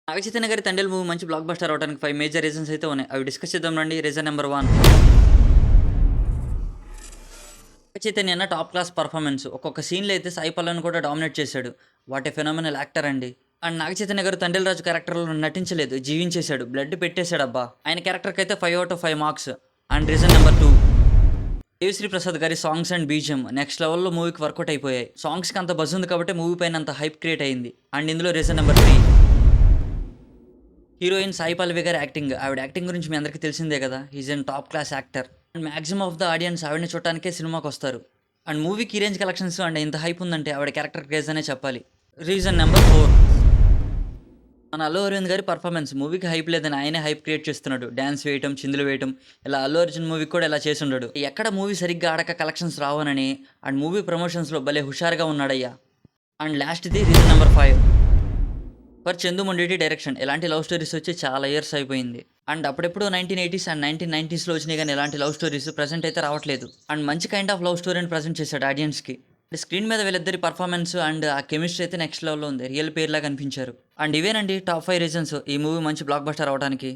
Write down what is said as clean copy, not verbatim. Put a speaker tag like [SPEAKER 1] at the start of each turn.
[SPEAKER 1] నాగ చైతన్య గారి తండేల్ మూవీ మంచి block buster అవడానికి 5 మేజర్ రీజన్స్ అయితే ఉన్నాయి. అవి డిస్కస్ చేద్దాం రండి. రీజన్ నెంబర్ 1, నాగ చైతన్య అన్న టాప్ క్లాస్ పర్ఫార్మెన్స్. ఒక్కొక్క సీన్లో అయితే సాయి పల్లవిని కూడా డామినేట్ చేశాడు. వాట్ ఏ ఫెనామినల్ యాక్టర్ అండి. అండ్ నాగ చైతన్య గారు తండేల్ రాజు క్యారెక్టర్లో నటించలేదు, జీవించేశాడు, బ్లడ్ పెట్టేశాడు అబ్బా. ఆయన క్యారెక్టర్కి అయితే 5/5 marks. And reason number 2, Devi Sri Prasad గారి సాంగ్స్ అండ్ బీజిఎం నెక్స్ట్ లెవెల్లో మూవీకి వర్కౌట్ అయిపోయాయి. సాంగ్స్కి అంత బజ్ ఉంది కాబట్టి మూవీ పైన అంత హైప్ క్రియేట్ అయింది. అండ్ ఇందులో reason number 3, heroine Sai Pallavi గారి యాక్టింగ్. ఆవిడ యాక్టింగ్ గురించి మీ అందరికీ తెలిసిందే కదా. Is an top class actor. And maximum of the audience ఆవిడని చూడటానికే సినిమాకి వస్తారు. అండ్ మూవీకి రేంజ్ కలెక్షన్స్ అండ్ ఇంత హైప్ ఉందంటే ఆవిడ క్యారెక్టర్ క్రేజ్ అనే చెప్పాలి. రీజన్ నెంబర్ 4, మన అల్లు అరవింద్ గారి పర్ఫార్మెన్స్. మూవీకి హైప్ లేదని ఆయనే హైప్ క్రియేట్ చేస్తున్నాడు. డ్యాన్స్ వేయటం, చిందులు వేయటం, ఇలా అల్లు అర్జున్ మూవీకి కూడా ఇలా చేసి ఉండడు. ఎక్కడ మూవీ సరిగ్గా ఆడక కలెక్షన్స్ రావనని అండ్ మూవీ ప్రమోషన్స్లో భలే హుషారుగా ఉన్నాడయ్యా. అండ్ లాస్ట్ది reason number 5, for Chandu Mondeti direction. ఇలాంటి లవ్ స్టోరీస్ వచ్చి చాలా ఇయర్స్ అయిపోయింది. అండ్ అప్పుడెప్పుడు 1980s అండ్ 1990sలో వచ్చినాయి కానీ ఇలాంటి లవ్ స్టోరీస్ ప్రజెంట్ అయితే రావట్లేదు. అండ్ మంచి కైండ్ ఆఫ్ లవ్ స్టోరీని ప్రజెంట్ చేశాడు ఆడియన్స్కి. స్క్రీన్ మీద వీళ్ళిద్దరి పర్ఫార్మెన్స్ అండ్ ఆ కెమిస్ట్రీ అయితే నెక్స్ట్ లెవెల్లో ఉంది. రియల్ పేర్లా కనిపించారు. అండ్ ఇవేనండి టాప్ 5 రీజన్స్ ఈ మూవీ మంచి బ్లాక్ బస్టర్ అవడానికి.